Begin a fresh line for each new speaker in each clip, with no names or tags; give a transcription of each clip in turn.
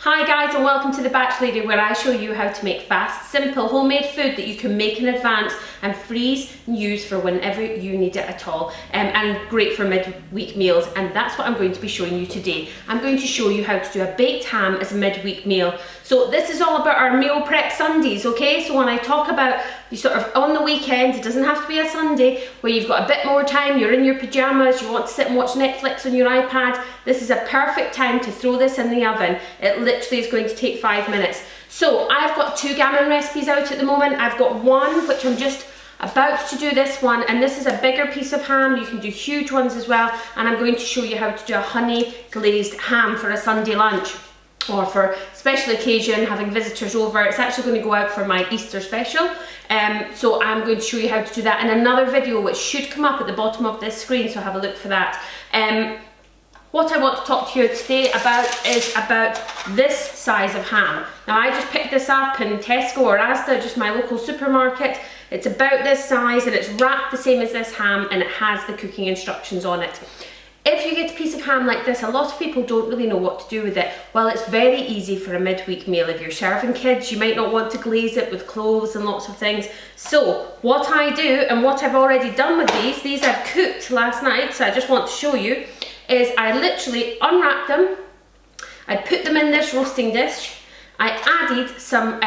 Hi guys, and welcome to The Batch Lady, where I show you how to make fast, simple, homemade food that you can make in advance and freeze and use for whenever you need it at all, and great for midweek meals. And that's what I'm going to be showing you today. I'm going to show you how to do a baked ham as a midweek meal. So this is all about our meal prep Sundays, okay? So when I talk about you sort of on the weekend, it doesn't have to be a Sunday, where you've got a bit more time, you're in your pajamas, you want to sit and watch Netflix on your iPad, this is a perfect time to throw this in the oven. It literally is going to take 5 minutes. So I've got 2 gammon recipes out at the moment. I've got one which I'm just about to do, this one, and this is a bigger piece of ham. You can do huge ones as well, and I'm going to show you how to do a honey glazed ham for a Sunday lunch or for special occasion, having visitors over. It's actually going to go out for my Easter special, so I'm going to show you how to do that in another video which should come up at the bottom of this screen, so have a look for that. What I want to talk to you today about is about this size of ham. Now I just picked this up in Tesco or Asda, just my local supermarket. It's about this size and it's wrapped the same as this ham, and it has the cooking instructions on it. If you get a piece of ham like this, a lot of people don't really know what to do with it. Well, it's very easy for a midweek meal. If you're serving kids, you might not want to glaze it with cloves and lots of things. So what I do, and what I've already done with these I've cooked last night, so I just want to show you, is I literally unwrap them, I put them in this roasting dish, I added some,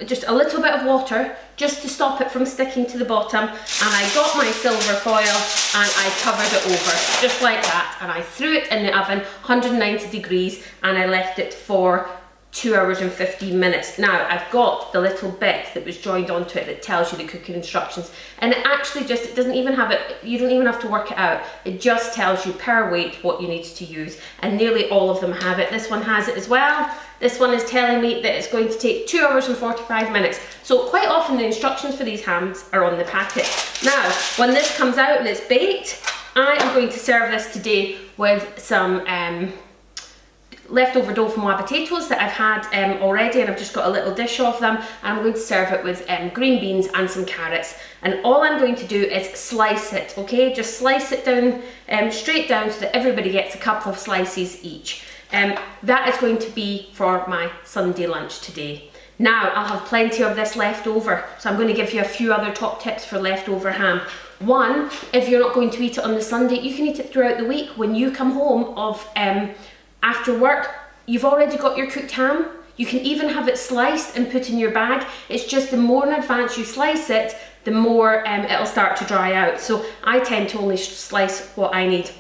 just a little bit of water just to stop it from sticking to the bottom, and I got my silver foil and I covered it over, just like that, and I threw it in the oven, 190 degrees, and I left it for 2 hours and 15 minutes. Now I've got the little bit that was joined onto it that tells you the cooking instructions, and it actually just, it doesn't even have it, you don't even have to work it out, it just tells you per weight what you need to use, and nearly all of them have it. This one has it as well. This one is telling me that it's going to take 2 hours and 45 minutes. So quite often the instructions for these hams are on the packet. Now when this comes out and it's baked, I am going to serve this today with some leftover dauphinoise potatoes that I've had already, and I've just got a little dish of them, and I'm going to serve it with green beans and some carrots. And all I'm going to do is slice it, okay? Just slice it down, straight down, so that everybody gets a couple of slices each. That is going to be for my Sunday lunch today. Now I'll have plenty of this left over, so I'm going to give you a few other top tips for leftover ham. One, if you're not going to eat it on the Sunday, you can eat it throughout the week. When you come home of after work, you've already got your cooked ham. You can even have it sliced and put in your bag. It's just the more in advance you slice it, the more it'll start to dry out. So I tend to only slice what I need.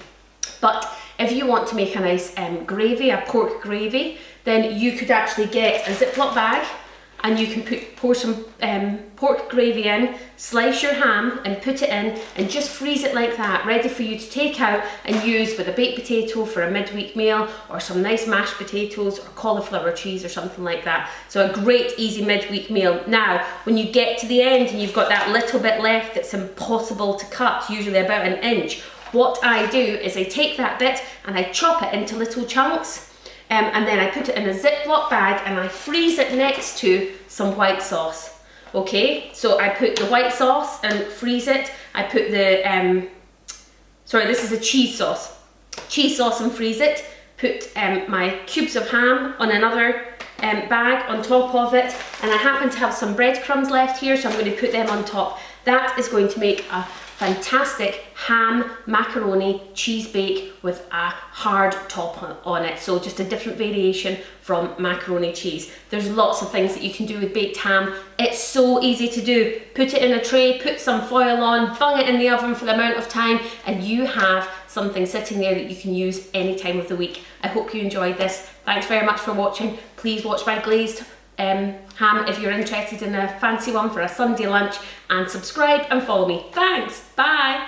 But if you want to make a nice gravy, a pork gravy, then you could actually get a Ziploc bag, and you can pour some pork gravy in, slice your ham and put it in, and just freeze it like that, ready for you to take out and use with a baked potato for a midweek meal, or some nice mashed potatoes or cauliflower cheese or something like that. So a great easy midweek meal. Now when you get to the end and you've got that little bit left that's impossible to cut, usually about 1 inch, what I do is I take that bit and I chop it into little chunks, and then I put it in a Ziploc bag and I freeze it next to some white sauce. Okay, so I put the white sauce and freeze it. I put the, sorry, this is a cheese sauce and freeze it. Put my cubes of ham on another bag on top of it, and I happen to have some breadcrumbs left here, so I'm going to put them on top. That is going to make a fantastic ham macaroni cheese bake with a hard top on it, so just a different variation from macaroni cheese. There's lots of things that you can do with baked ham. It's so easy to do. Put it in a tray, put some foil on, bung it in the oven for the amount of time, and you have something sitting there that you can use any time of the week. I hope you enjoyed this. Thanks very much for watching. Please watch my glazed ham if you're interested in a fancy one for a Sunday lunch, and subscribe and follow me. Thanks, bye.